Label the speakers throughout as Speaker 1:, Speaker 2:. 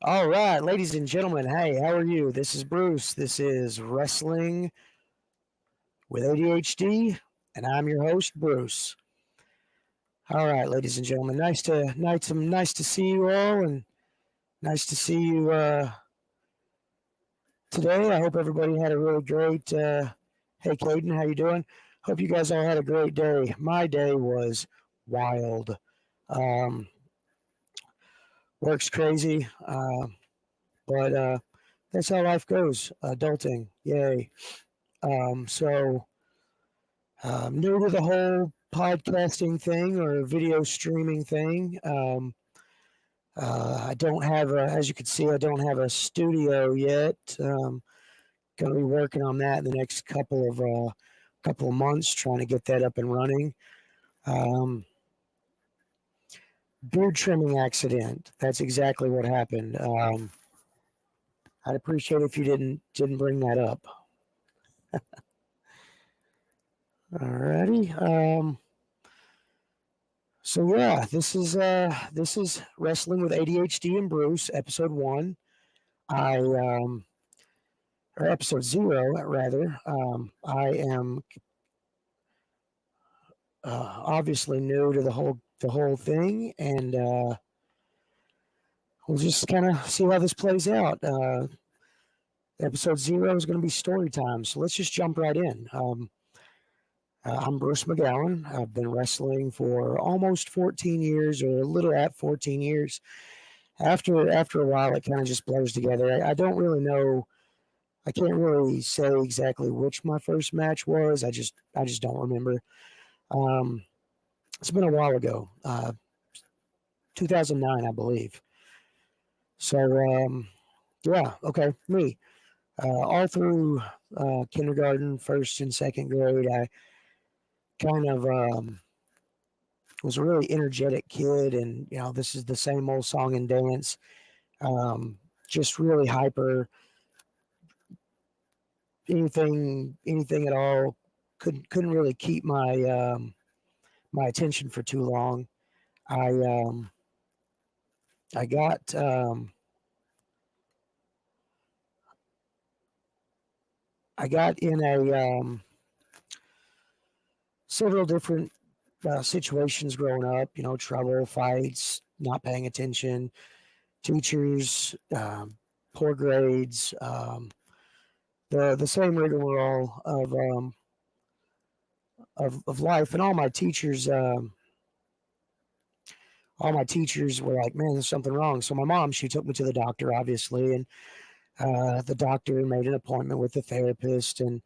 Speaker 1: All right, ladies and gentlemen. Hey, how are you? This is Bruce. This is Wrestling with ADHD, and I'm your host, Bruce. All right, ladies and gentlemen. Nice to see you all, and nice to see you today. I hope everybody had a really great. Hey, Caden, how you doing? Hope you guys all had a great day. My day was wild. Um, Works crazy, but that's how life goes. Adulting, yay. So new to the whole podcasting thing or video streaming thing. I don't have as you can see, I don't have a studio yet. Going to be working on that in the next couple of months, trying to get that up and running. Um, Beard trimming accident. That's exactly what happened. I'd appreciate if you didn't bring that up. Alrighty. So yeah, this is Wrestling with ADHD and Bruce, episode one. I or episode zero rather. I am obviously new to the whole thing, and we'll just kind of see how this plays out. Episode zero is going to be story time, so let's just jump right in. I'm Bruce McGowan. I've been wrestling for almost 14 years, or a little at 14 years. After a while, it kind of just blurs together. I don't really know. I can't really say exactly which my first match was. I just don't remember. Um, it's been a while ago, 2009, I believe. So yeah, okay, me. All through kindergarten, first and second grade, I kind of was a really energetic kid, and this is the same old song and dance. Just really hyper. Anything at all. Couldn't really keep my attention for too long. I I got I got in a several different situations growing up. Trouble, fights, not paying attention, teachers, poor grades, the same rigmarole of life, and all my teachers were like, "Man, there's something wrong." So my mom, she took me to the doctor, obviously, and the doctor made an appointment with the therapist, and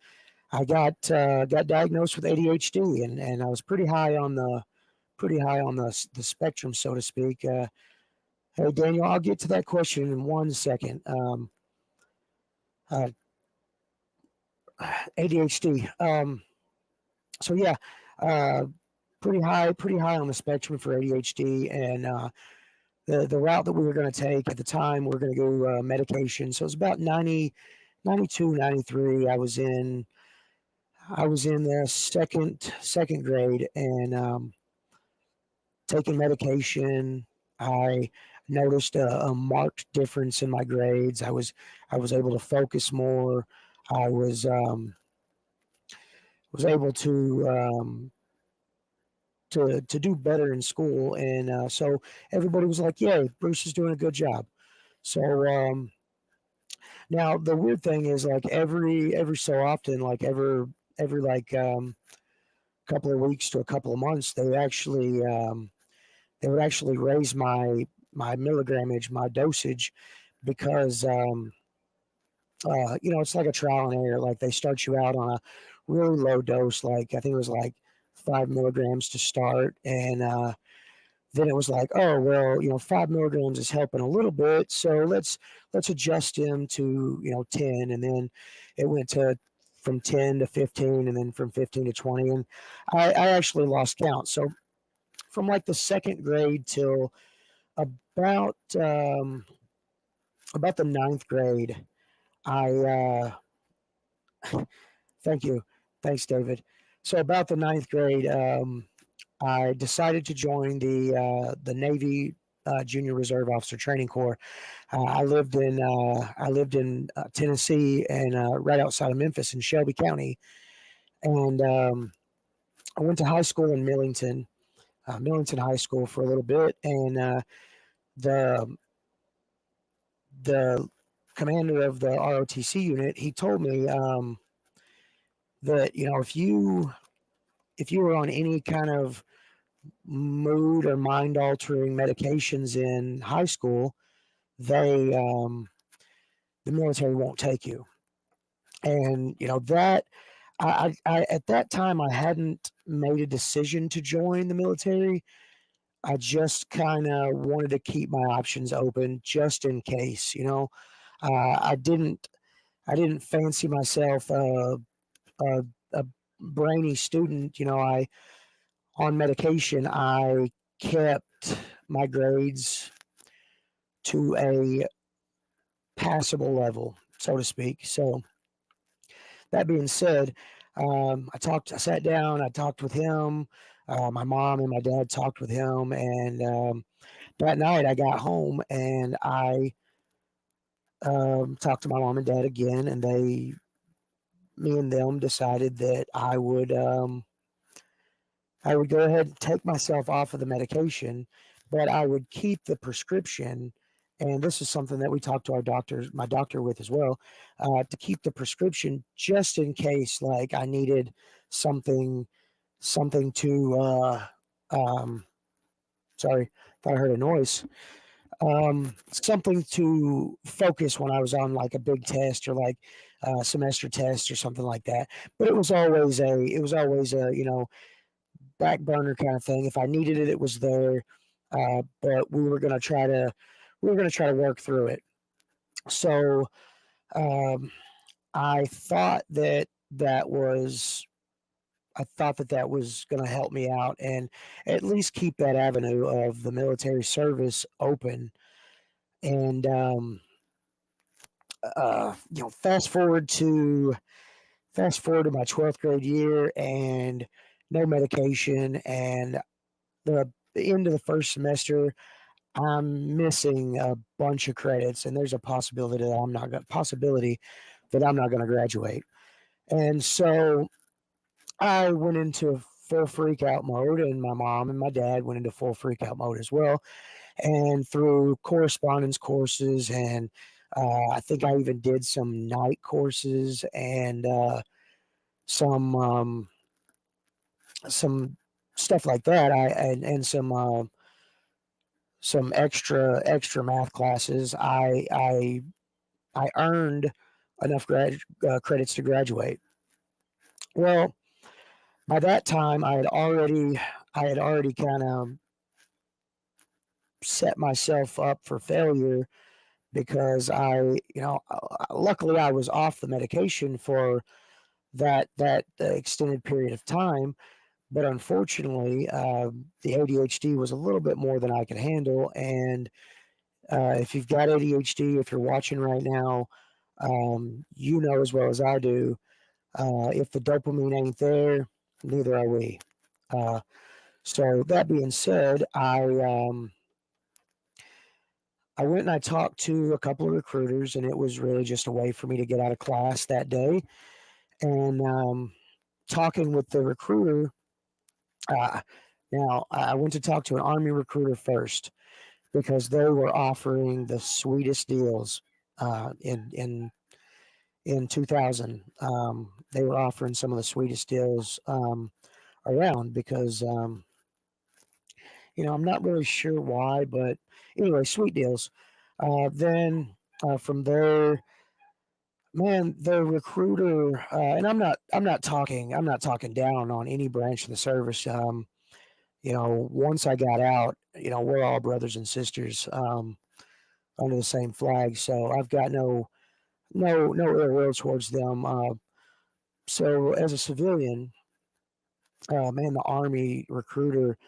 Speaker 1: I got diagnosed with ADHD, and I was pretty high on the spectrum, so to speak. Hey, Daniel, I'll get to that question in 1 second. Uh, ADHD. So yeah, uh, pretty high on the spectrum for ADHD, and the route that we were going to take at the time, we are going to go medication. So it was about 92, 93. I was in the second grade, and taking medication. I noticed a marked difference in my grades. I was able to focus more. I was able to do better in school, and so everybody was like, "Yay, Bruce is doing a good job." So now the weird thing is, like every so often, like every like couple of weeks to a couple of months, they would actually raise my milligramage, my dosage, because it's like a trial and error. Like they start you out on a really low dose, like I think it was like 5 milligrams to start, and then it was like, oh well, 5 milligrams is helping a little bit, so let's adjust him to 10, and then it went to from 10 to 15, and then from 15 to 20, and I actually lost count. So from like the second grade till about about the ninth grade, I thank you, thanks, David. So about the ninth grade, I decided to join the Navy Junior Reserve Officer Training Corps. I lived in Tennessee and right outside of Memphis in Shelby County, and I went to high school in Millington High School for a little bit, and the the commander of the ROTC unit, he told me that if you were on any kind of mood or mind altering medications in high school, they the military won't take you. And that I at that time I hadn't made a decision to join the military. I just kind of wanted to keep my options open just in case. I didn't fancy myself a brainy student. I on medication. I kept my grades to a passable level, so to speak. So that being said, I sat down, I talked with him. My mom and my dad talked with him, and that night I got home and I talked to my mom and dad again, and me and them decided that I would go ahead and take myself off of the medication, but I would keep the prescription. And this is something that we talked to my doctor with as well, to keep the prescription just in case, like I needed something to, sorry, thought I heard a noise. Something to focus when I was on like a big test or like a semester test or something like that. But it was always a back burner kind of thing. If I needed it, it was there. But we were gonna try to work through it. So um, I thought that was going to help me out and at least keep that avenue of the military service open. And fast forward to my 12th grade year and no medication, and the end of the first semester, I'm missing a bunch of credits, and there's a possibility that I'm not going to graduate. And so I went into full freak out mode, and my mom and my dad went into full freak out mode as well. And through correspondence courses, and I think I even did some night courses and some some stuff like that. And some extra math classes. I earned enough credits to graduate. Well, by that time, I had already kind of set myself up for failure because luckily I was off the medication for that extended period of time. But unfortunately, the ADHD was a little bit more than I could handle. And if you've got ADHD, if you're watching right now, you know as well as I do, if the dopamine ain't there, neither are we. So that being said, I went and I talked to a couple of recruiters, and it was really just a way for me to get out of class that day. And talking with the recruiter, now I went to talk to an Army recruiter first because they were offering the sweetest deals in 2000. They were offering some of the sweetest deals around because I'm not really sure why, but anyway, sweet deals. Then from there, man, the recruiter, and I'm not talking down on any branch of the service. Once I got out, we're all brothers and sisters under the same flag, so I've got no ill will towards them. So as a civilian, man, the Army recruiter,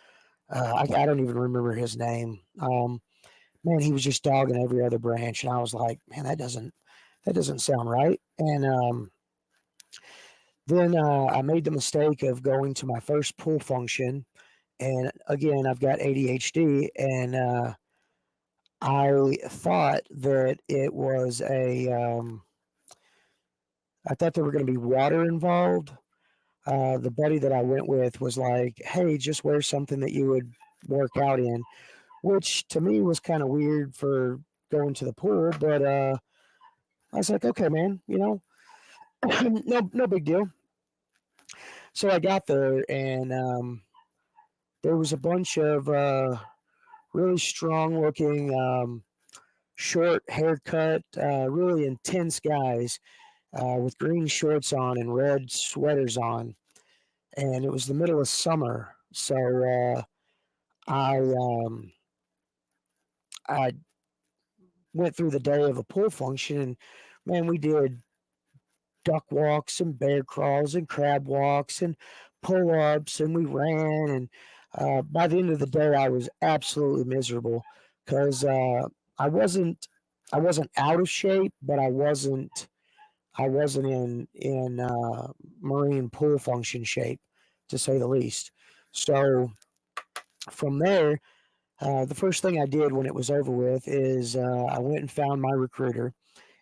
Speaker 1: I don't even remember his name. Man, he was just dogging every other branch, and I was like, man, that doesn't sound right. And then I made the mistake of going to my first pool function, and again, I've got ADHD, and I thought that it was I thought there were going to be water involved. The buddy that I went with was like, "Hey, just wear something that you would work out in," which to me was kind of weird for going to the pool. But I was like, "Okay, man, no big deal." So I got there, and there was a bunch of really strong-looking, short haircut, really intense guys with green shorts on and red sweaters on, and it was the middle of summer. So I um, I went through the day of a pool function, and man, we did duck walks and bear crawls and crab walks and pull ups, and we ran. And by the end of the day, I was absolutely miserable because I wasn't I wasn't out of shape, but I wasn't in marine pool function shape, to say the least. So from there, the first thing I did when it was over with is I went and found my recruiter,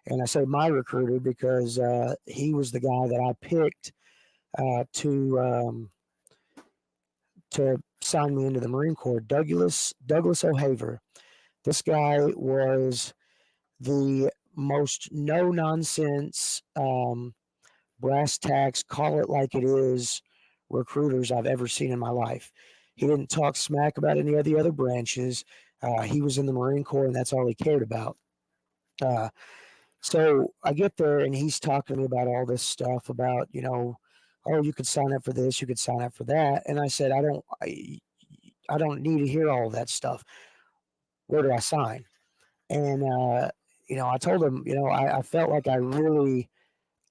Speaker 1: and I say my recruiter because he was the guy that I picked uh, to um, to sign me into the Marine Corps. Douglas O'Haver. This guy was the most no nonsense, brass tacks, call it like it is recruiters I've ever seen in my life. He didn't talk smack about any of the other branches. He was in the Marine Corps, and that's all he cared about. Uh, so I get there, and he's talking to me about all this stuff about, oh, you could sign up for this, you could sign up for that, and I said, I don't need to hear all of that stuff. Where do I sign? And I told him, I felt like I really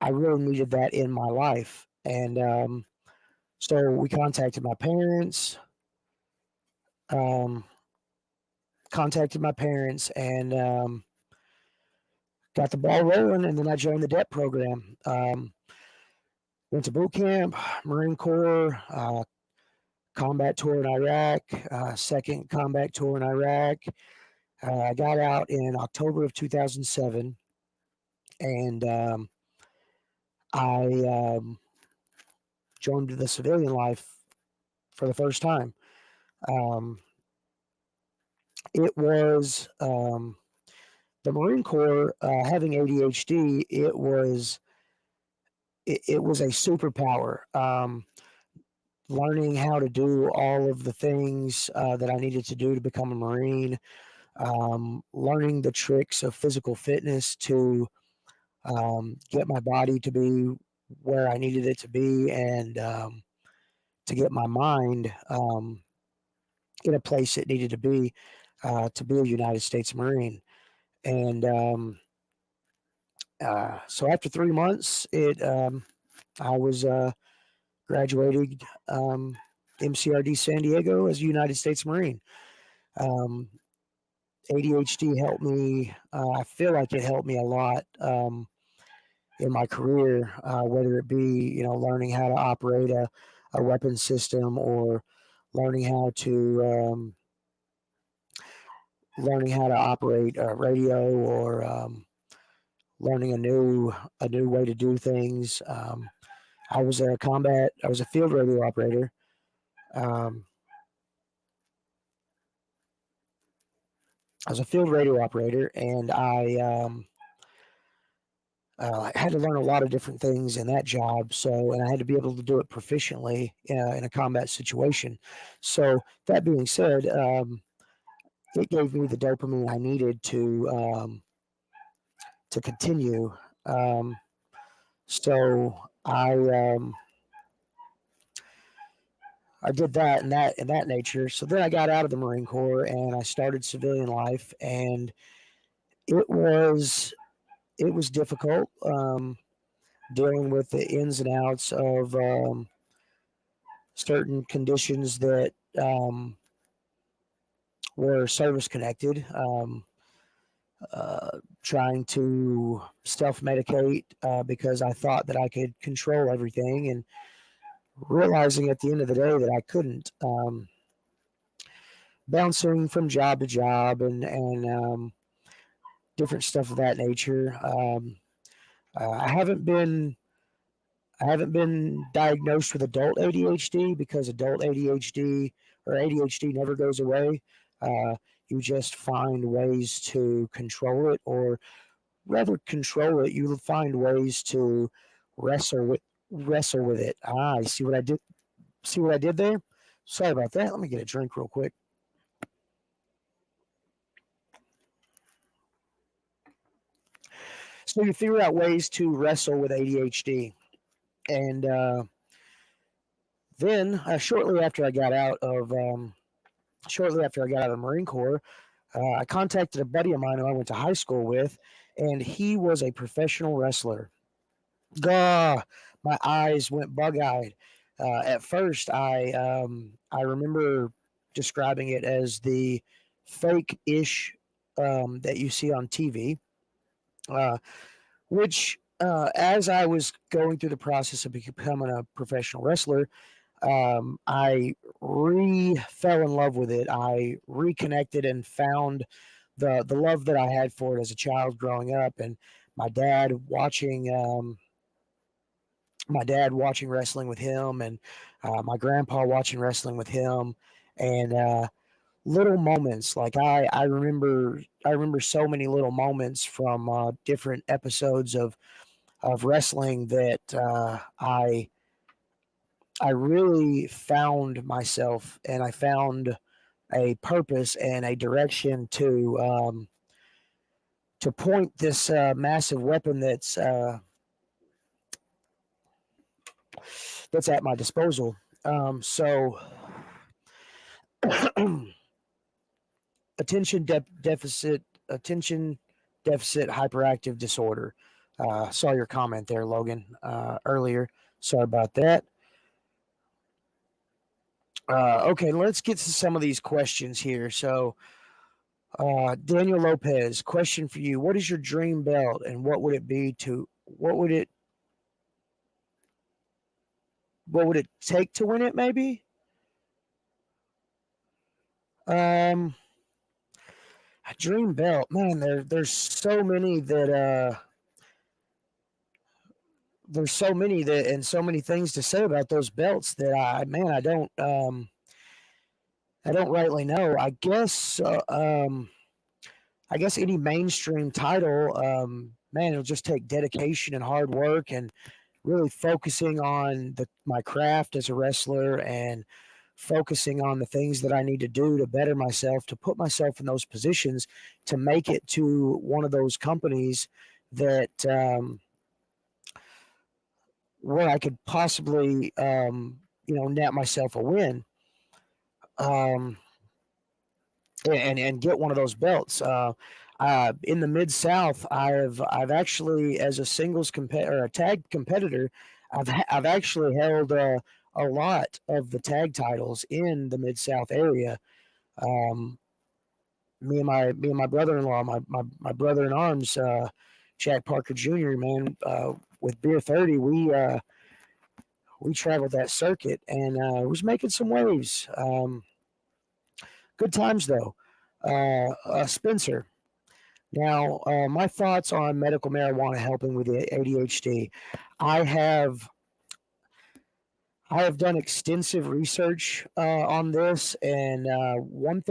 Speaker 1: needed that in my life, and so we um, contacted my parents, and got the ball rolling, and then I joined the DEP program. Went to boot camp, Marine Corps, combat tour in Iraq, second combat tour in Iraq. I got out in October of 2007, and I joined the civilian life for the first time. Um, it was the Marine Corps having ADHD. It was a superpower. Learning how to do all of the things that I needed to do to become a Marine, learning the tricks of physical fitness to get my body to be where I needed it to be, and to get my mind in a place it needed to be a United States Marine. And so after 3 months, I was graduated MCRD San Diego as a United States Marine. Um, ADHD helped me. I feel like it helped me a lot in my career, whether it be learning how to operate a weapon system, or learning how to operate a radio, or learning a new way to do things. I was a field radio operator. Um, I was a field radio operator, and I had to learn a lot of different things in that job. So, and I had to be able to do it proficiently in a combat situation. So, that being said, it gave me the dopamine I needed to continue. Um, so I did that and that nature. So then I got out of the Marine Corps, and I started civilian life, and it was it was difficult, dealing with the ins and outs of certain conditions that were service connected. Trying to self medicate because I thought that I could control everything, and realizing at the end of the day that I couldn't. bouncing from job to job and different stuff of that nature. I haven't been diagnosed with adult ADHD because adult ADHD or ADHD never goes away. Uh, you just find ways to control it, or rather control it. You find ways to wrestle with wrestle with it. I see what I did. See what I did there? Sorry about that. Let me get a drink real quick. So you figure out ways to wrestle with ADHD, and then shortly after I got out of the Marine Corps, I contacted a buddy of mine who I went to high school with, and he was a professional wrestler. Gah, my eyes went bug-eyed. At first, I remember describing it as the fake-ish that you see on TV, uh, which as I was going through the process of becoming a professional wrestler, I fell in love with it. I reconnected and found the love that I had for it as a child growing up, and my dad watching wrestling with him, and my grandpa watching wrestling with him, and little moments like I remember so many little moments from different episodes of wrestling that I really found myself, and I found a purpose and a direction to point this massive weapon that's at my disposal. So attention deficit hyperactive disorder. Saw your comment there, Logan, earlier. Sorry about that. Okay, let's get to some of these questions here. So, Daniel Lopez, question for you: what is your dream belt, and what would it be to? What would it take to win it? Maybe. A dream belt, man. There's so many that and so many things to say about those belts that I don't rightly know. I guess any mainstream title, man, it'll just take dedication and hard work and really focusing on my craft as a wrestler and focusing on the things that I need to do to better myself, to put myself in those positions to make it to one of those companies that where I could possibly net myself a win. And get one of those belts. In the Mid South, I've actually, as a singles or a tag competitor, I've actually held a lot of the tag titles in the Mid South area. Me and my brother-in-law, my brother in arms, Jack Parker Jr. Man, with Beer 30, we traveled that circuit and was making some waves. Good times though. Spencer. Now, my thoughts on medical marijuana helping with the ADHD. I have done extensive research on this, and one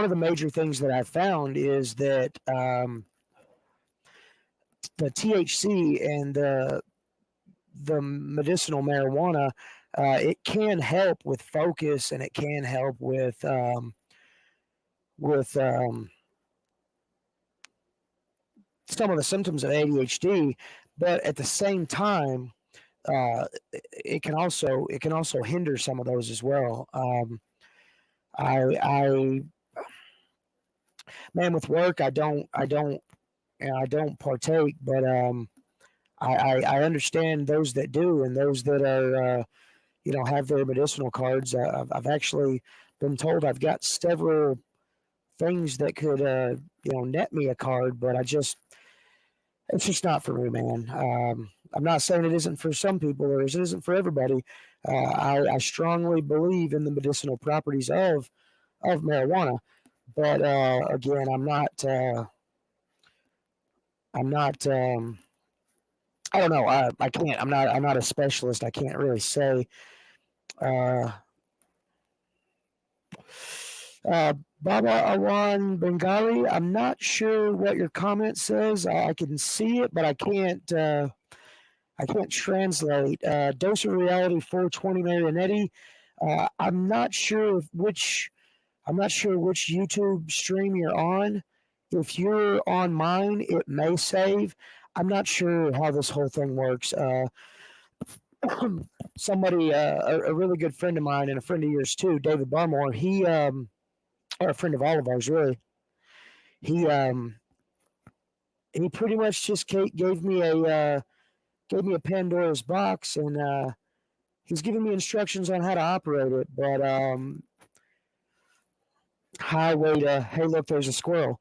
Speaker 1: of the major things that I found is that the THC and the medicinal marijuana, it can help with focus, and it can help with some of the symptoms of ADHD, but at the same time, it can also hinder some of those as well. I man, with work, I don't partake, but I understand those that do, and those that are have their medicinal cards. I've actually been told I've got several things that could net me a card, but it's just not for me, man. I'm not saying it isn't for some people or it isn't for everybody. I strongly believe in the medicinal properties of marijuana, but again, I'm not. I'm not. I don't know. I can't. I'm not. I'm not a specialist. I can't really say. Uh, Baba Awan Bengali. I'm not sure what your comment says. I can see it, but I can't. I can't translate. Dose of Reality 420 Marionetti. I'm not sure which. I'm not sure which YouTube stream you're on. If you're on mine, it may save. I'm not sure how this whole thing works. Somebody, a really good friend of mine and a friend of yours too, David Barmore. Or a friend of all of ours, really. He, um, he pretty much just gave me a Pandora's box, and he's giving me instructions on how to operate it. But highway to hey, look, there's a squirrel.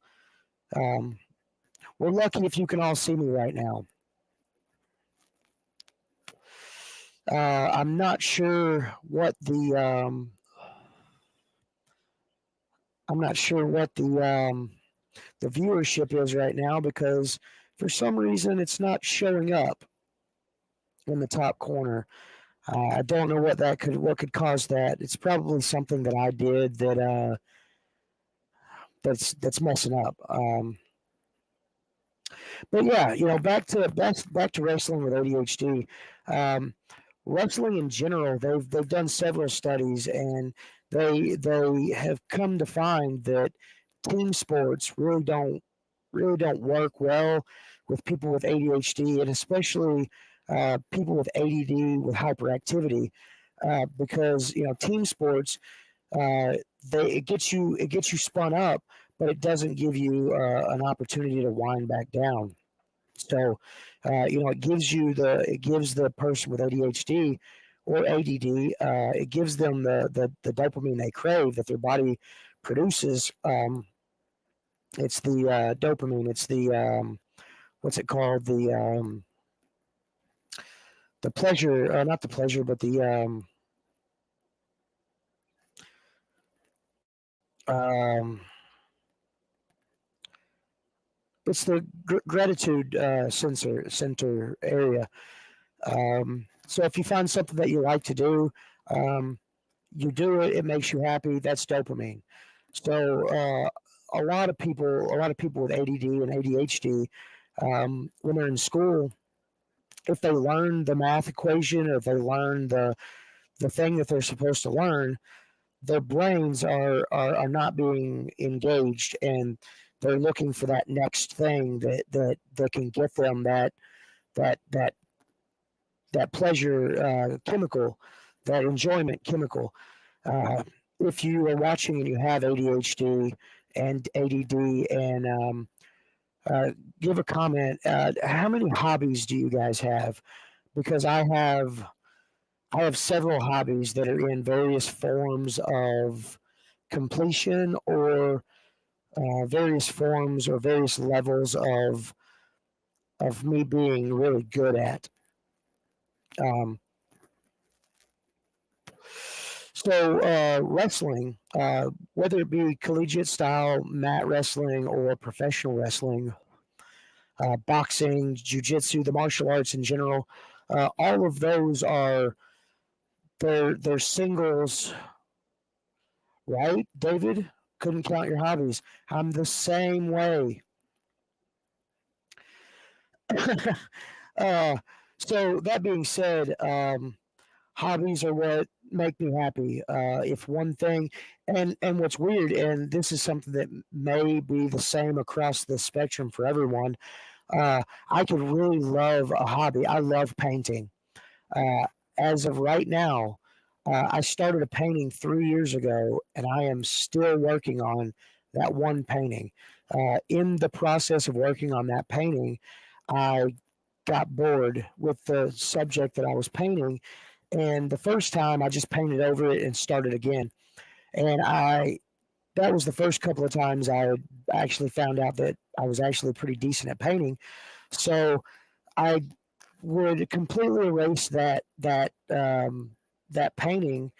Speaker 1: We're lucky if you can all see me right now. I'm not sure what the the viewership is right now because for some reason it's not showing up in the top corner. I don't know what could cause that. It's probably something that I did that's messing up. But yeah, back to wrestling with ADHD. Wrestling in general, they've done several studies, and they have come to find that team sports really don't work well with people with ADHD, and especially people with ADD with hyperactivity, because team sports it gets you spun up, but it doesn't give you an opportunity to wind back down. So, it gives the person with ADHD or ADD, it gives them the dopamine they crave that their body produces. It's the dopamine. It's the what's it called? The pleasure, not the pleasure, but the it's the gratitude center area. So if you find something that you like to do, you do it. It makes you happy. That's dopamine. So a lot of people with ADD and ADHD, when they're in school, if they learn the math equation or if they learn the thing that they're supposed to learn, their brains are not being engaged, and they're looking for that next thing that can get them that pleasure chemical, that enjoyment chemical. If you are watching and you have ADHD and ADD, and give a comment, how many hobbies do you guys have? Because I have several hobbies that are in various forms of completion or various forms or various levels of me being really good at. Um, so wrestling, whether it be collegiate style mat wrestling or professional wrestling, boxing, jiu-jitsu, the martial arts in general, all of those are they're singles, right? David, couldn't count your hobbies. I'm the same way. uh, so that being said, hobbies are what make me happy. If one thing, and what's weird, and this is something that may be the same across the spectrum for everyone. I could really love a hobby. I love painting. Uh, as of right now, I started a painting 3 years ago, and I am still working on that one painting. In the process of working on that painting, I got bored with the subject that I was painting, and the first time I just painted over it and started again. And that was the first couple of times I actually found out that I was actually pretty decent at painting. So I would completely erase that painting,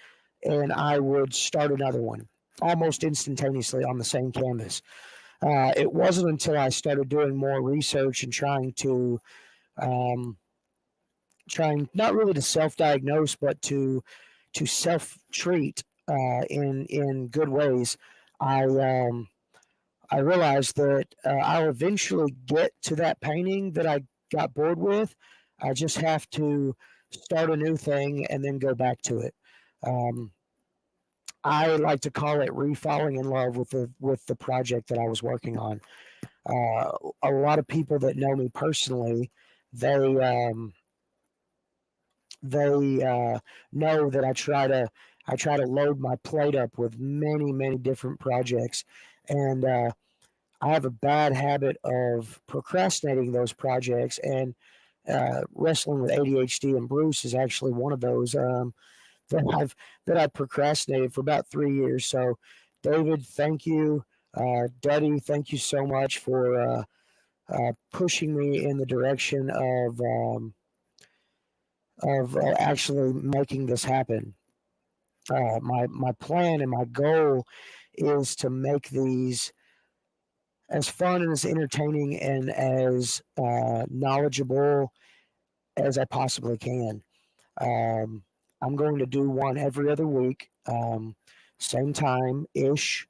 Speaker 1: and I would start another one almost instantaneously on the same canvas. It wasn't until I started doing more research and um, trying not really to self-diagnose, but to self-treat in good ways. I I realized that I'll eventually get to that painting that I got bored with. I just have to start a new thing and then go back to it. Um, I like to call it re-falling in love with the project that I was working on. A lot of people that know me personally, they they know that I try to load my plate up with many different projects, and I have a bad habit of procrastinating those projects, and wrestling with ADHD and Bruce is actually one of those that I've procrastinated for about 3 years. So, David, thank you. Duddy, thank you so much for pushing me in the direction of actually making this happen. My plan and my goal is to make these as fun and as entertaining and as knowledgeable as I possibly can. Um, I'm going to do one every other week, same time ish.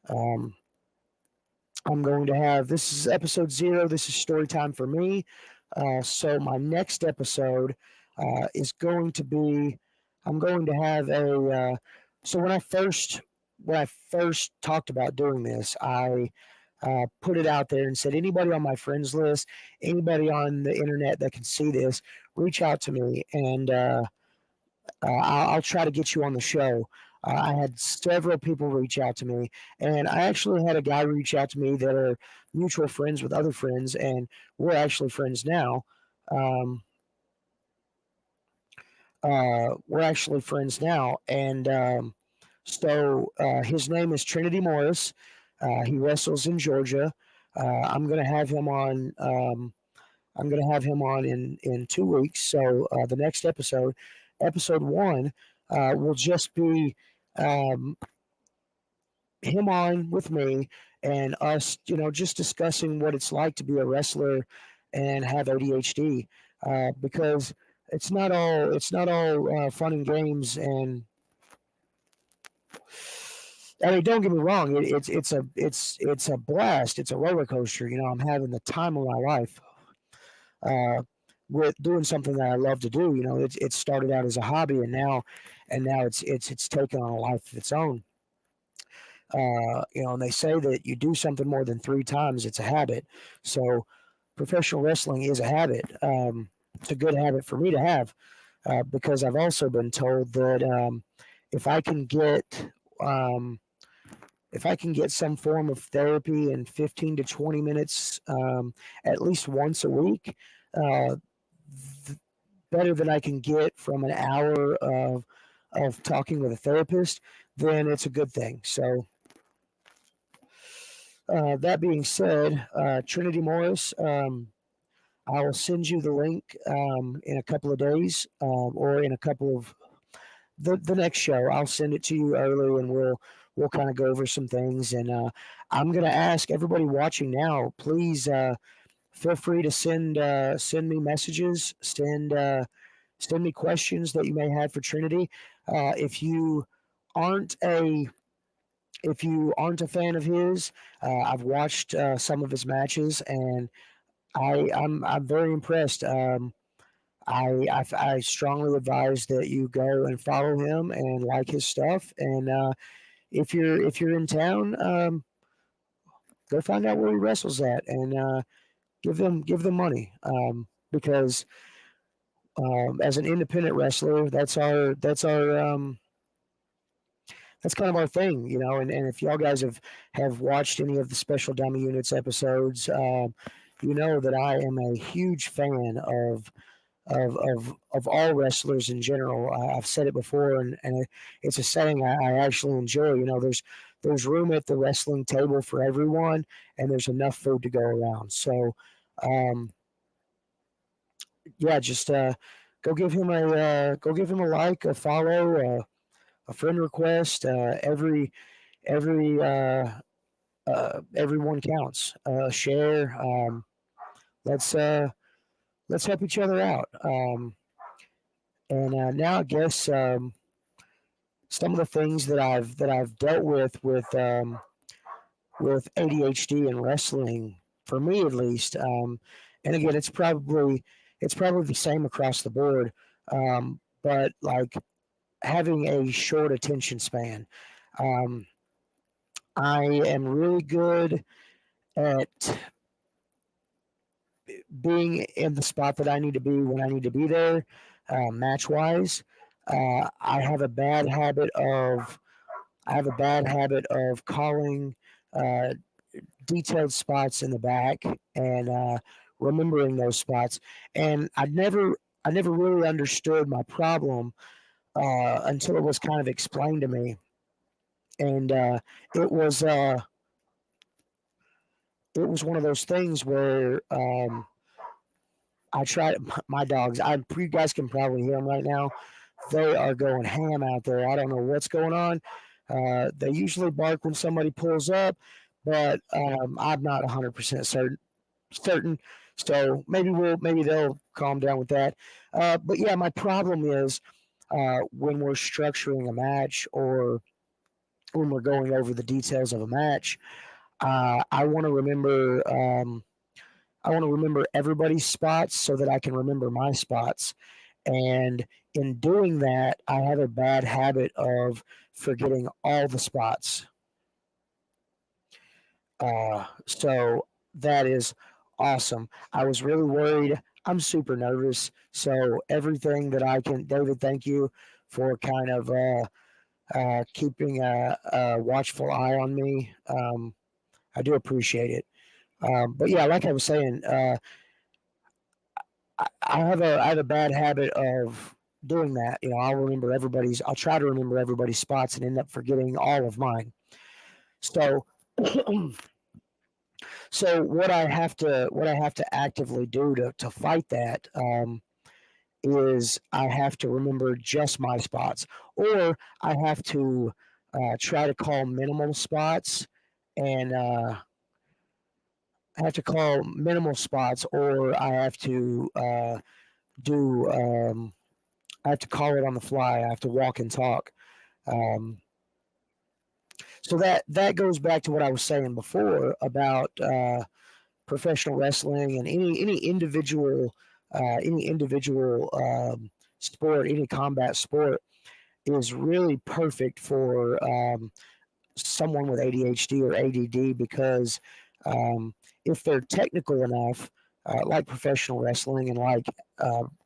Speaker 1: Um, I'm going to have this is episode 0. This is story time for me. So my next episode is going to be. I'm going to have a. So when I first talked about doing this, I put it out there and said, anybody on my friends list, anybody on the internet that can see this, reach out to me, and I'll try to get you on the show. I had several people reach out to me, and I actually had a guy reach out to me that are mutual friends with other friends, and we're actually friends now. Um, we're actually friends now, and his name is Trinity Morris. He wrestles in Georgia. I'm gonna have him on. I'm gonna have him on in 2 weeks. So the next episode, episode 1, will just be um, him on with me and us, just discussing what it's like to be a wrestler and have ADHD. Because it's not all fun and games. And I mean, don't get me wrong, it's a blast. It's a roller coaster. I'm having the time of my life. Uh, with doing something that I love to do. It started out as a hobby, and now it's taken on a life of its own. And they say that you do something more than 3 times, it's a habit. So professional wrestling is a habit. It's a good habit for me to have, because I've also been told that if I can get um, if I can get some form of therapy in 15 to 20 minutes, at least once a week, uh, better than I can get from an hour of talking with a therapist, then it's a good thing. So that being said, Trinity Morris, I will send you the link in a couple of days, or in a couple of the next show. I'll send it to you early, and we'll kind of go over some things. And I'm gonna ask everybody watching now, please feel free to send me messages, send me questions that you may have for Trinity. If you aren't a fan of his, I've watched some of his matches, and I'm very impressed. I strongly advise that you go and follow him and like his stuff. And if you're in town, go find out where he wrestles at, and give them money, because as an independent wrestler, that's kind of our thing. And if y'all guys have watched any of the Special Dummy Units episodes, you know that I am a huge fan of all wrestlers in general. I've said it before, and it's a saying I actually enjoy. There's room at the wrestling table for everyone, and there's enough food to go around. So, um, yeah, just go give him a like, a follow, a friend request. Every everyone counts. Share. Let's uh, let's help each other out. And now I guess some of the things that I've dealt with ADHD and wrestling, for me at least. And again, it's probably the same across the board. But like having a short attention span. Um, I am really good at being in the spot that I need to be when I need to be there, match wise. I have a bad habit of calling uh, detailed spots in the back and remembering those spots. And I never really understood my problem until it was kind of explained to me. And it was uh, it was one of those things where I tried my dogs. You guys can probably hear them right now. They are going ham out there. I don't know what's going on. They usually bark when somebody pulls up, but I'm not 100% certain. So maybe they'll calm down with that. But yeah, my problem is when we're structuring a match or when we're going over the details of a match. I want to remember. I want to remember everybody's spots so that I can remember my spots. And in doing that, I have a bad habit of forgetting all the spots. So that is awesome. I was really worried. I'm super nervous. So everything that I can, David, thank you for kind of keeping a watchful eye on me. I do appreciate it. But yeah, like I was saying, I have a bad habit of doing that. I'll try to remember everybody's spots and end up forgetting all of mine. So so what I have to actively do to fight that is I have to remember just my spots, or I have to try to call minimal spots, and I have to call minimal spots, or do I have to call it on the fly. I have to walk and talk. Um, so that goes back to what I was saying before about professional wrestling and any individual sport, any combat sport is really perfect for someone with ADHD or ADD because um, if they're technical enough, like professional wrestling and like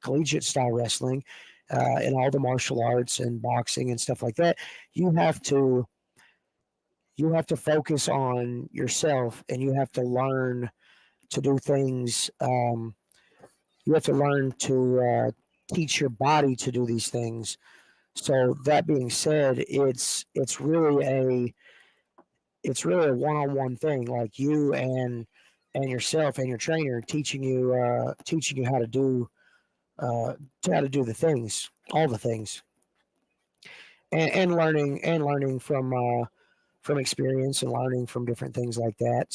Speaker 1: collegiate style wrestling, and all the martial arts and boxing and stuff like that, you have to you have to focus on yourself and you have to learn to do things. You have to learn to teach your body to do these things. So that being said, it's really a one-on-one thing, like you and yourself and your trainer teaching you uh, how to do the things, all the things, and learning from experience and learning from different things like that.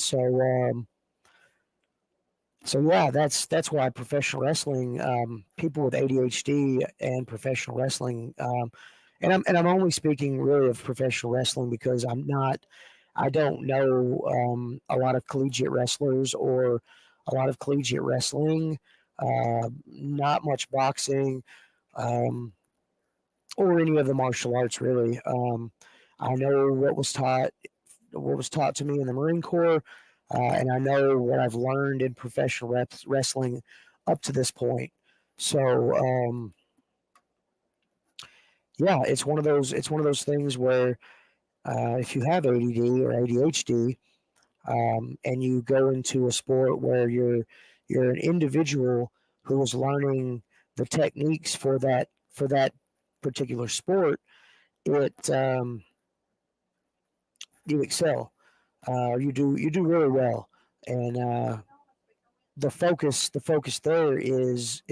Speaker 1: So yeah, that's why professional wrestling, people with ADHD and professional wrestling, and I'm only speaking really of professional wrestling because I don't know a lot of collegiate wrestlers or a lot of collegiate wrestling, not much boxing, um, or any of the martial arts really. I know what was taught to me in the Marine Corps, and I know what I've learned in professional wrestling up to this point. So yeah, it's one of those things where if you have ADD or ADHD, and you go into a sport where you're an individual who is learning the techniques for that particular sport, it you excel. You do really well, and the focus there is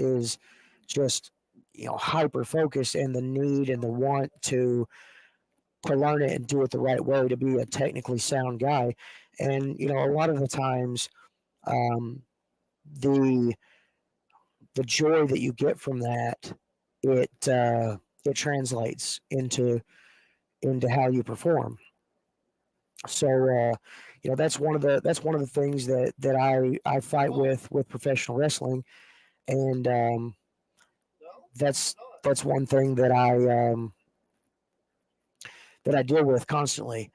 Speaker 1: just hyper focus, and the need and the want to learn it and do it the right way, to be a technically sound guy. And a lot of the times, um, the the joy that you get from that, it translates into how you perform. So that's one of the things that I fight with professional wrestling. And that's one thing that I deal with constantly.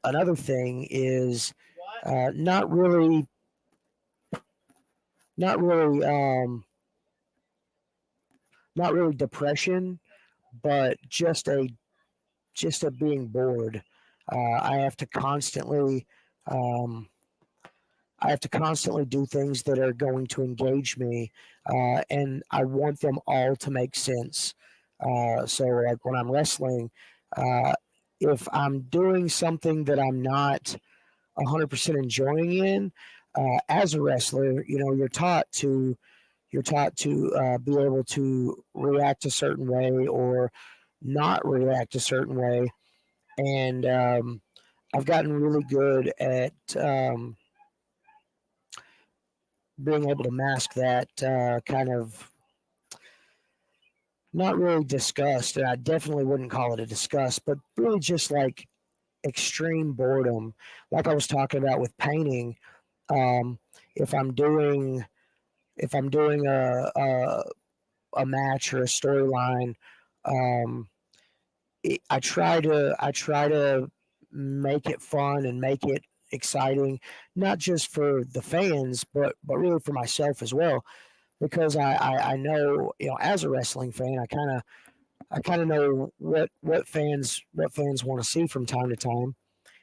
Speaker 1: Another thing is not really, not really, not really depression, but just a being bored. I have to constantly, um, I have to constantly do things that are going to engage me, and I want them all to make sense. So, like when I'm wrestling, uh, if I'm doing something that I'm not 100% enjoying in, as a wrestler, you're taught to be able to react a certain way or not react a certain way. And I've gotten really good at being able to mask that kind of, not really disgust, and I definitely wouldn't call it a disgust, but really just like extreme boredom. Like I was talking about with painting, um, if I'm doing if I'm doing a match or a storyline, um, I try to make it fun and make it exciting, not just for the fans, but really for myself as well. Because I know, as a wrestling fan, I kind of know what fans want to see from time to time,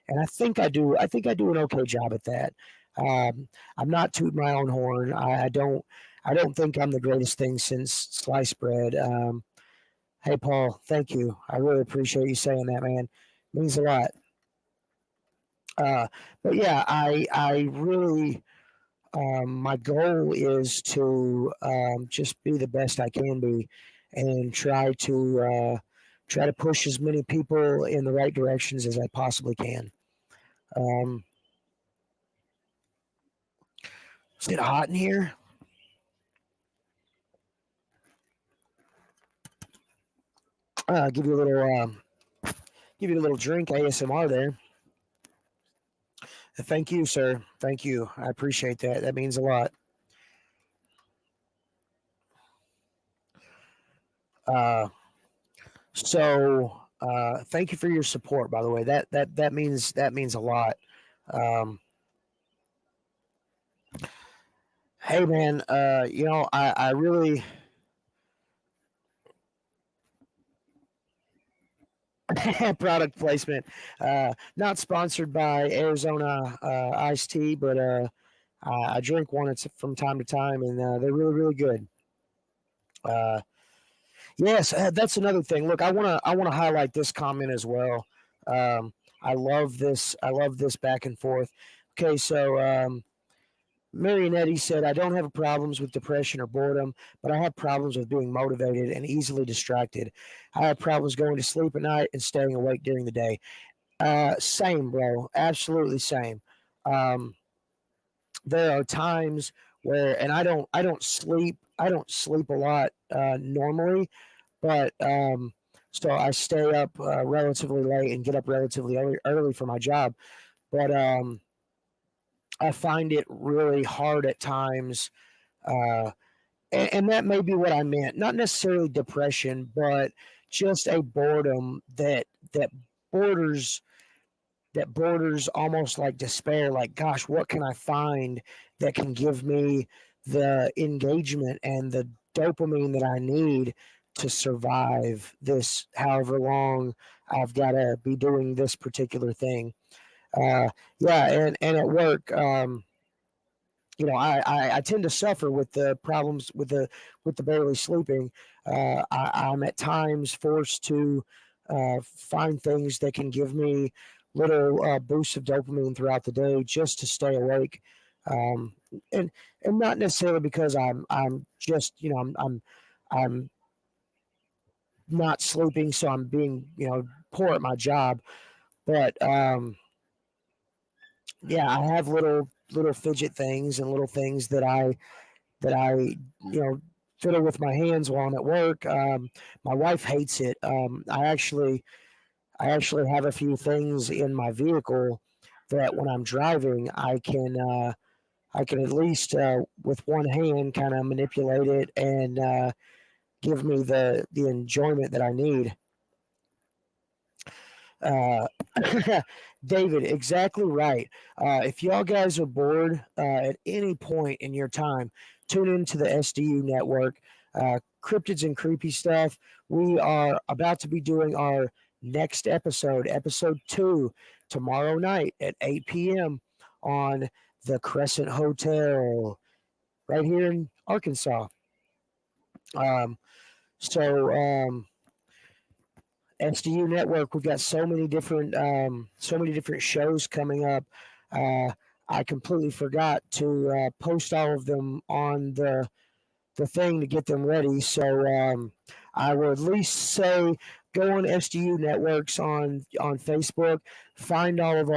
Speaker 1: and I think I do an okay job at that. I'm not tooting my own horn. I don't think I'm the greatest thing since sliced bread. Hey, Paul, thank you. I really appreciate you saying that, man. Means a lot. Uh, but yeah, I really, my goal is to just be the best I can be, and try to push as many people in the right directions as I possibly can. Um, is it hot in here? Give you a little drink ASMR there. Thank you, sir. Thank you. I appreciate that. That means a lot. Uh, thank you for your support. By the way, that means a lot. Um, hey, man. I really product placement. Not sponsored by Arizona iced tea, but I drink one. It's from time to time, and they're really really good. Uh, Yes, that's another thing. Look, I want to highlight this comment as well. Um, I love this. I love this back and forth. Okay, so Marionetti said, "I don't have problems with depression or boredom, but I have problems with being motivated and easily distracted. I have problems going to sleep at night and staying awake during the day." Same, bro. Absolutely same. Um, there are times where, and I don't sleep a lot normally, but so I stay up relatively late and get up relatively early for my job. But I find it really hard at times, uh, and that may be what I meant. Not necessarily depression, but just a boredom that borders borders almost like despair. Like, gosh, what can I find that can give me the engagement and the dopamine that I need to survive this however long I've got to be doing this particular thing. Uh, yeah, and at work, I tend to suffer with the problems with the barely sleeping. I'm at times forced to find things that can give me little boosts of dopamine throughout the day just to stay awake. and not necessarily because I'm just I'm not sleeping, so I'm being poor at my job. But yeah, I have little fidget things and little things that I fiddle with my hands while I'm at work. My wife hates it. I actually have a few things in my vehicle that when I'm driving, I can at least with one hand kind of manipulate it and give me the enjoyment that I need. Uh, David, exactly right. If y'all guys are bored at any point in your time, tune into the SDU network. Cryptids and creepy stuff. We are about to be doing our next episode, episode 2, tomorrow night at 8 p.m. on the Crescent Hotel right here in Arkansas. Um, so SDU Network, we've got so many different shows coming up. Uh, I completely forgot to post all of them on the thing to get them ready. So I will at least say go on SDU Networks on Facebook, find all of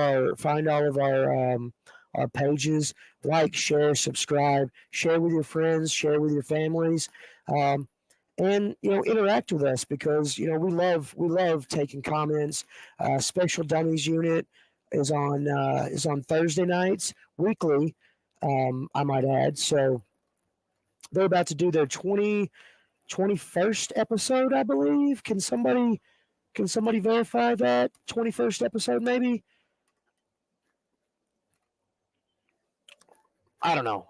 Speaker 1: our pages, like, share, subscribe, share with your friends, share with your families. Um, and interact with us because we love taking comments. Special Dummies Unit is on Thursday nights weekly. I might add. So they're about to do their 21st episode, I believe. Can somebody verify that 21st episode? Maybe, I don't know.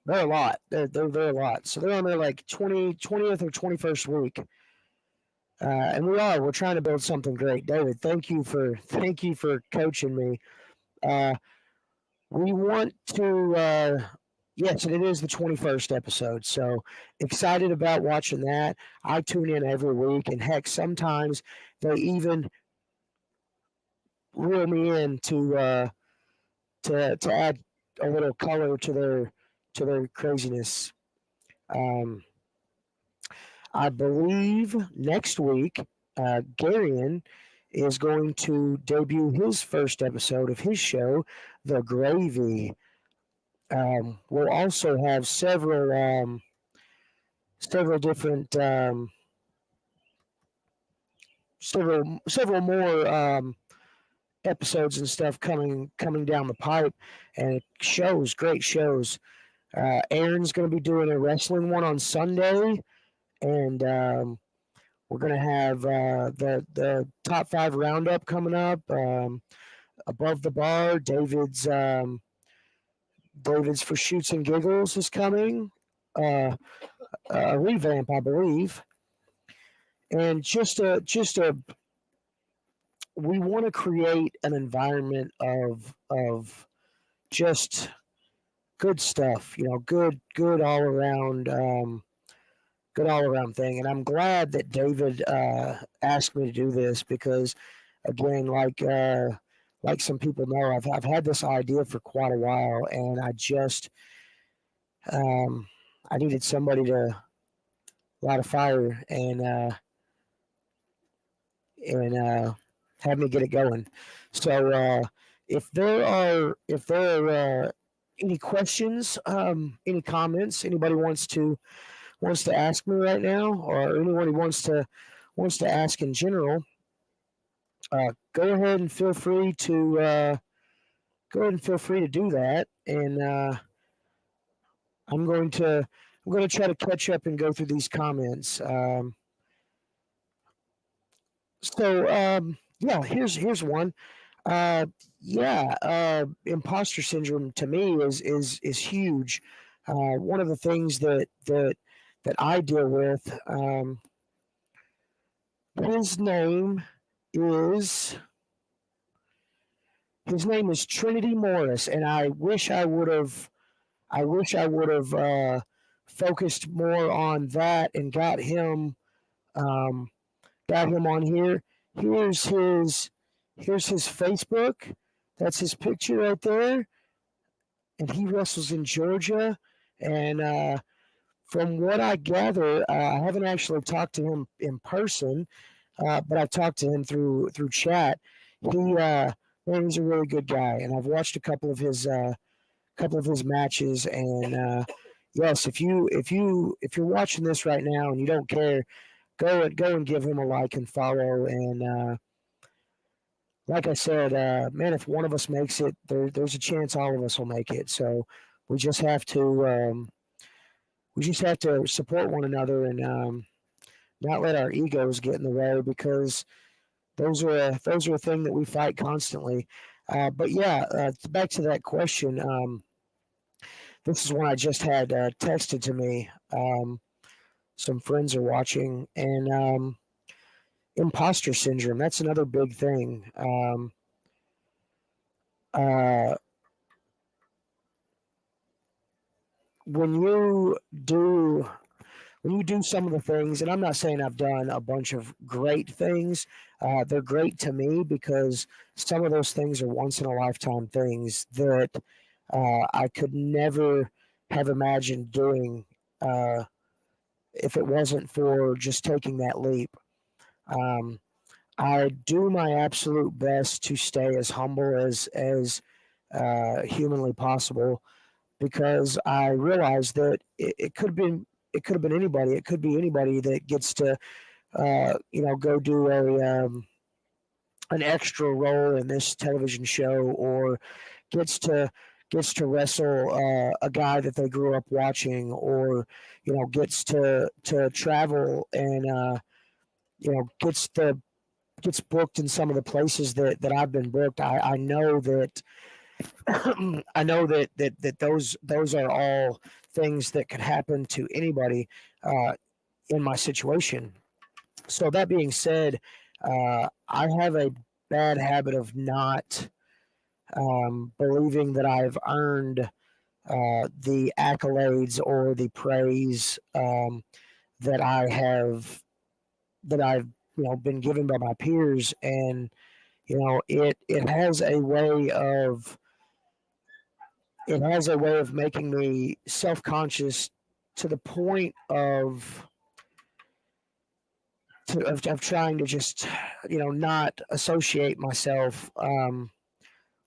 Speaker 1: They're a lot. They're a lot. So they're on their like 20th or 21st week. And we're trying to build something great. David, thank you for coaching me. Uh, we want to yes, and it is the 21st episode. So excited about watching that. I tune in every week, and heck, sometimes they even reel me in to add a little color to their craziness. Um, I believe next week, Garion is going to debut his first episode of his show, The Gravy. We'll also have several different several more episodes and stuff coming down the pipe, and shows, great shows. Aaron's going to be doing a wrestling one on Sunday, and we're going to have the top 5 roundup coming up. Above the bar, David's for Shoots and Giggles is coming. A revamp, I believe, and we want to create an environment of just good stuff, good all around thing. And I'm glad that David asked me to do this because, again, like some people know, I've had this idea for quite a while, and I needed somebody to light a fire and have me get it going. So if there are any questions, any comments, anybody wants to ask me right now, or anyone who wants to ask in general, go ahead and feel free to do that. And I'm going to try to catch up and go through these comments. Yeah, here's one. Uh, yeah, imposter syndrome to me is huge. One of the things that I deal with. His name is his name is Trinity Morris, and I wish I would have focused more on that and um, got him on here. Here's his Facebook. That's his picture right there. and he wrestles in Georgia. And from what I gather, I haven't actually talked to him in person, but I've talked to him through chat. Man, he's a really good guy, and I've watched a couple of his matches. And yes, if you're watching this right now and you don't care, go and give him a like and follow. And like I said, man, if one of us makes it, there's a chance all of us will make it. So we just have to support one another and not let our egos get in the way, because those are a thing that we fight constantly. But yeah, back to that question. This is one I just had texted to me. Some friends are watching, and imposter syndrome. That's another big thing. Uh, when you do some of the things, and I'm not saying I've done a bunch of great things, they're great to me because some of those things are once in a lifetime things that I could never have imagined doing if it wasn't for just taking that leap. Um, I do my absolute best to stay as humble as humanly possible, because I realize that it could have been anybody. It could be anybody that gets to go do an extra role in this television show, or gets to wrestle a guy that they grew up watching, or gets to travel and gets booked in some of the places that I've been booked. I know that I know that those are all things that could happen to anybody in my situation. So that being said, I have a bad habit of not believing that I've earned the accolades or the praise that I've been given by my peers. And it has a way of making me self-conscious to the point of trying to just not associate myself,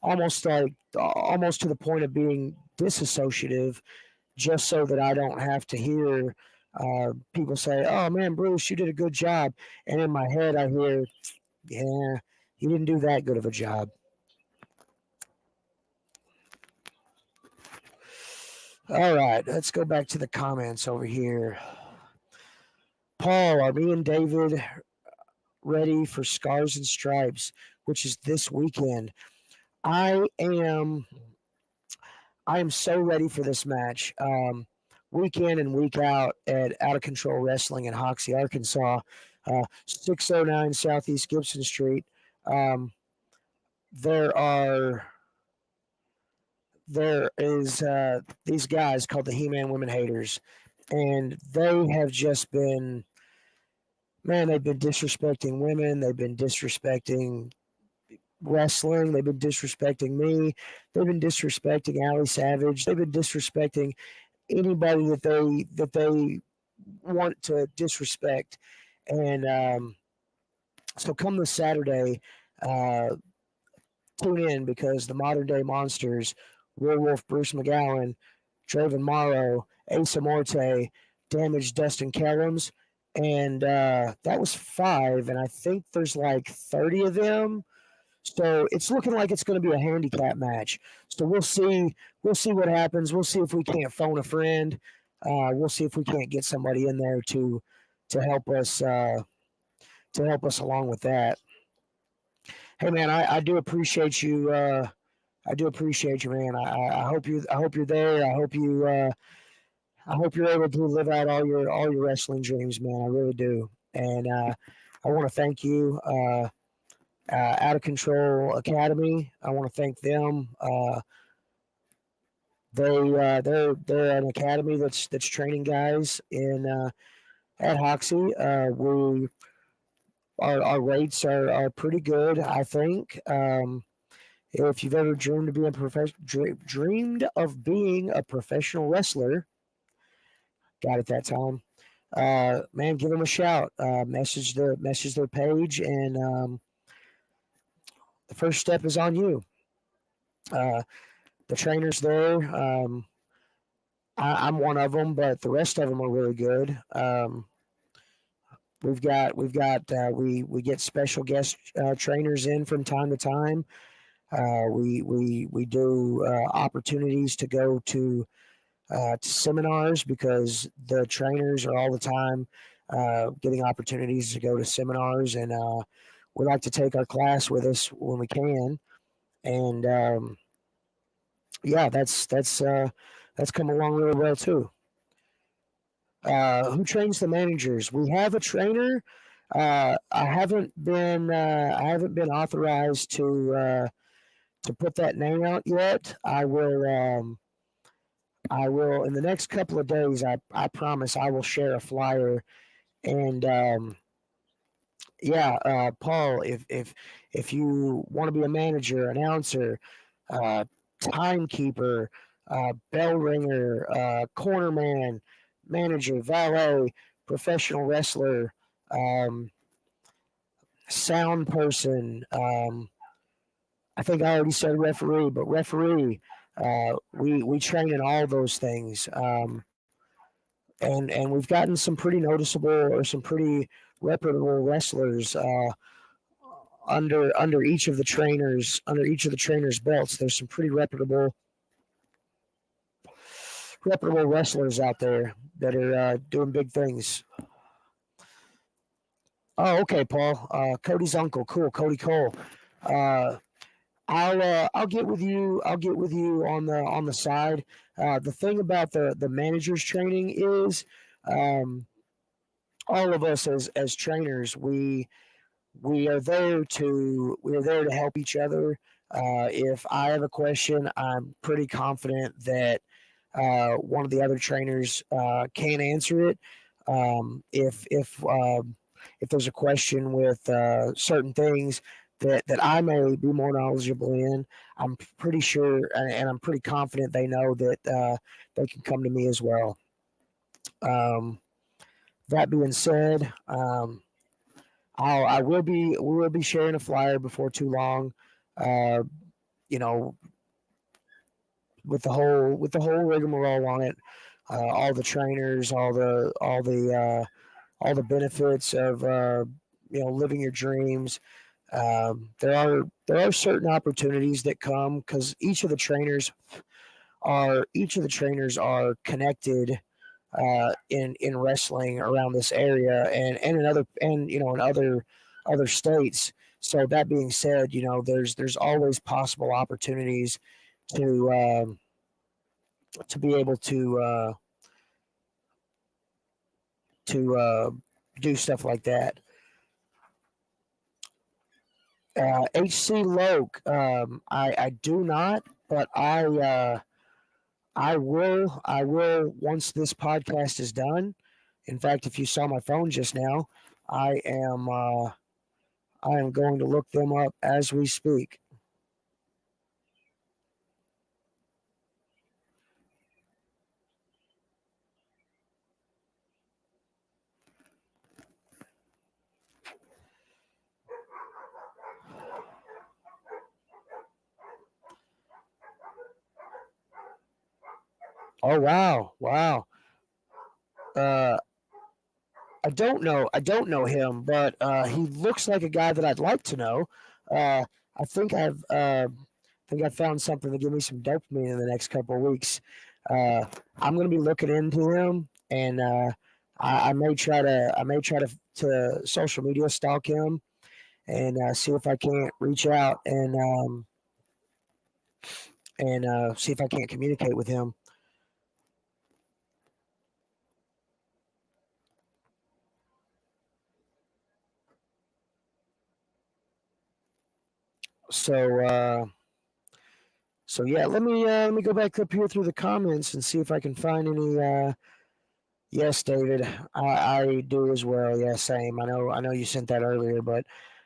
Speaker 1: almost to the point of being disassociative, just so that I don't have to hear people say, "Oh man, Bruce, you did a good job," and in my head I hear, "Yeah, you didn't do that good of a job." All right, let's go back to the comments over here. Paul, are me and David ready for Scars and Stripes, which is this weekend? I am so ready for this match. Week in and week out at Out of Control Wrestling in Hoxie, Arkansas, 609 Southeast Gibson Street. There is these guys called the He-Man Women Haters, and they have just been, man, they've been disrespecting women. They've been disrespecting wrestling. They've been disrespecting me. They've been disrespecting Ali Savage. They've been disrespecting anybody that they want to disrespect. And so come this Saturday, tune in, because the Modern Day Monsters, Werewolf Bruce McGowan, Draven Morrow, Asa Morte, Damaged Dustin Kellums, and that was 5, and I think there's like 30 of them. So it's looking like it's going to be a handicap match. So we'll see what happens. We'll see if we can't phone a friend. We'll see if we can't get somebody in there to help us along with that. Hey man, I do appreciate you. I do appreciate you, man. I hope you're there. I hope you're able to live out all your wrestling dreams, man. I really do. And I want to thank you. Out of Control Academy. I want to thank them. They're an academy that's training guys in at Hoxie. Our rates are pretty good, I think. If you've ever dreamed of being a professional wrestler, got it that time. Man, give them a shout. Message their page, and the first step is on you. The trainers there, I'm one of them, but the rest of them are really good. We get special guest trainers in from time to time. We do opportunities to go to seminars because the trainers are all the time getting opportunities to go to seminars, and we like to take our class with us when we can. And yeah, that's come along really well too. Who trains the managers? We have a trainer. I haven't been authorized to put that name out yet. I will. I will in the next couple of days. I promise I will share a flyer. And yeah, Paul, if you want to be a manager, announcer, uh, timekeeper, bell ringer, cornerman, manager, valet, professional wrestler, um, sound person. I think I already said referee, but referee. We train in all those things, and we've gotten some pretty noticeable or some pretty reputable wrestlers under each of the trainers' belts. There's some pretty reputable wrestlers out there that are doing big things. Oh, okay, Paul. Cody's uncle. Cool, Cody Cole. I'll get with you. I'll get with you on the side. The thing about the managers training is, all of us as trainers, we are there to help each other. If I have a question, I'm pretty confident that one of the other trainers can answer it. If there's a question with certain things that I may be more knowledgeable in, I'm pretty sure and I'm pretty confident they know that they can come to me as well. That being said, we will be sharing a flyer before too long. Uh, you know, with the whole rigmarole on it, all the trainers, all the benefits of living your dreams. There are certain opportunities that come because each of the trainers are connected in wrestling around this area and in other states. So that being said, there's always possible opportunities to be able to do stuff like that. HC Loke, I do not, but I will once this podcast is done. In fact, if you saw my phone just now, I am going to look them up as we speak. Oh wow. Uh, I don't know him, but he looks like a guy that I'd like to know. I think I've found something to give me some dopamine in the next couple of weeks. I'm going to be looking into him, and I may try to social media stalk him and see if I can't reach out and see if I can't communicate with him. So yeah, let me go back up here through the comments and see if I can find any. Yes, David, I do as well. Yeah, same. I know you sent that earlier, but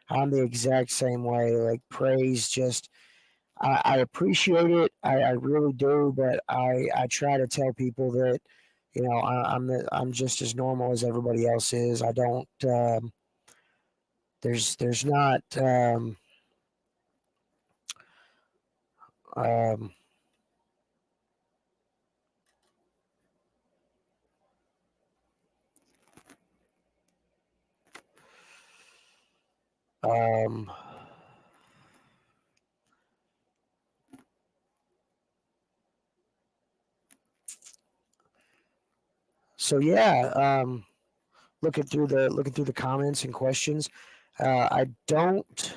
Speaker 1: I'm the exact same way. Like praise, just I appreciate it. I really do, but I try to tell people that, I'm just as normal as everybody else is. I don't. There's not. Um, um, so yeah. Looking through the comments and questions. I don't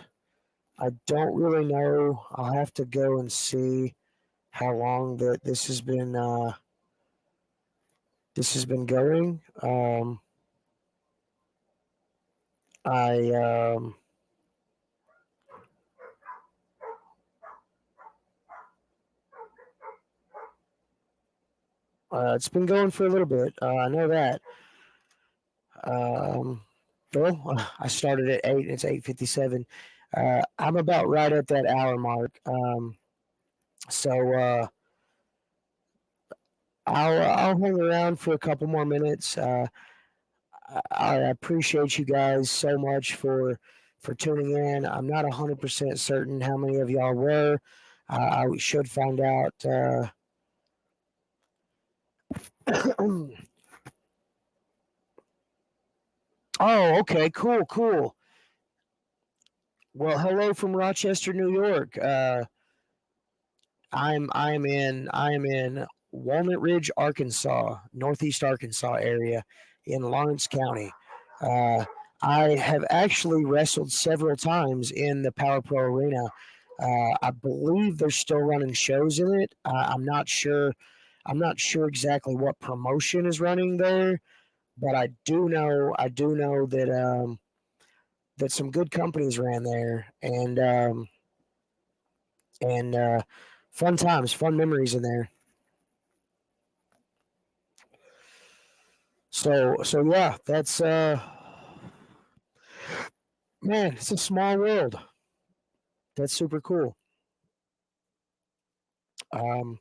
Speaker 1: really know. I'll have to go and see how long that this has been going. I It's been going for a little bit. I know that. Um, well, I started at 8. It's 8:57. I'm about right at that hour mark. So I'll hang around for a couple more minutes. I appreciate you guys so much for tuning in. I'm not 100% certain how many of y'all were. I should find out. Oh, okay, cool, cool. Well, hello from Rochester, New York. I'm in Walnut Ridge, Arkansas, Northeast Arkansas area in Lawrence County. Uh, I have actually wrestled several times in the Power Pro Arena. I believe they're still running shows in it. I'm not sure. I'm not sure exactly what promotion is running there, but I do know that some good companies ran there, and fun times, fun memories in there. So yeah, that's man, it's a small world. That's super cool. Um,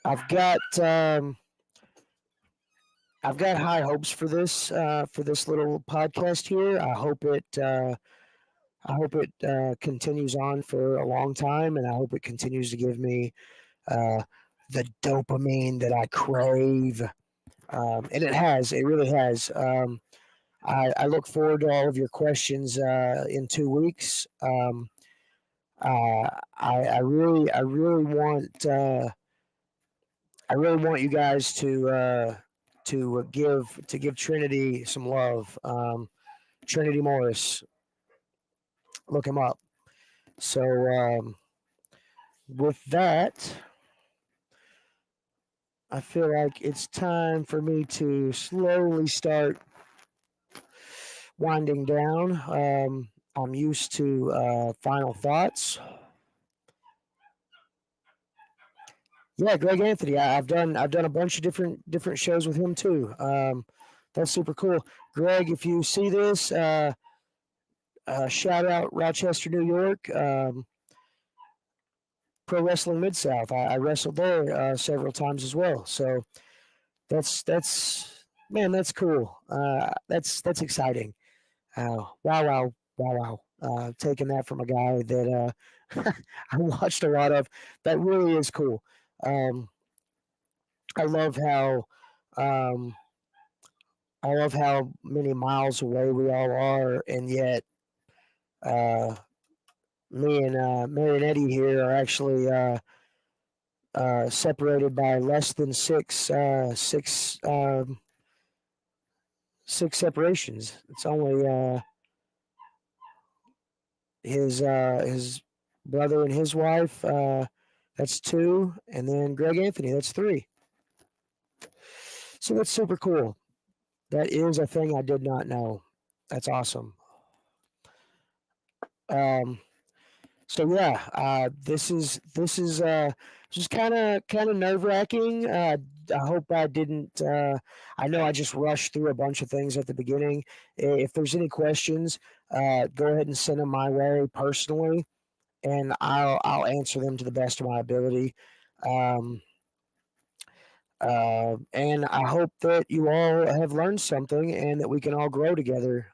Speaker 1: I've got um, I've got high hopes for this little podcast here. I hope it continues on for a long time, and I hope it continues to give me uh, the dopamine that I crave. And it has, it really has. I look forward to all of your questions in 2 weeks. I really want you guys to give Trinity some love. Trinity Morris, look him up. So with that, I feel like it's time for me to slowly start winding down. I'm used to final thoughts. Yeah, Greg Anthony. I've done a bunch of different shows with him too. That's super cool. Greg, if you see this, shout out Rochester, New York. Pro Wrestling Mid South. I wrestled there several times as well. So that's man, that's cool. That's exciting. Wow, wow, wow, wow. Taking that from a guy that I watched a lot of. That really is cool. Um, I love how um, I love how many miles away we all are, and yet uh, me and Eddie here are actually separated by less than six separations. It's only his brother and his wife. That's two, and then Greg Anthony. That's three. So that's super cool. That is a thing I did not know. That's awesome. Um, so yeah, this is just kind of nerve wracking. I hope I didn't. I know I just rushed through a bunch of things at the beginning. If there's any questions, go ahead and send them my way personally. and I'll answer them to the best of my ability. Um, and I hope that you all have learned something and that we can all grow together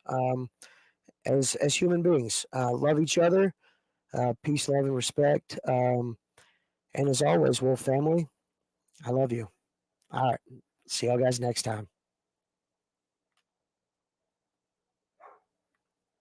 Speaker 1: as human beings. Love each other, peace, love, and respect. And as always, Wolf family, I love you. All right. See y'all guys next time.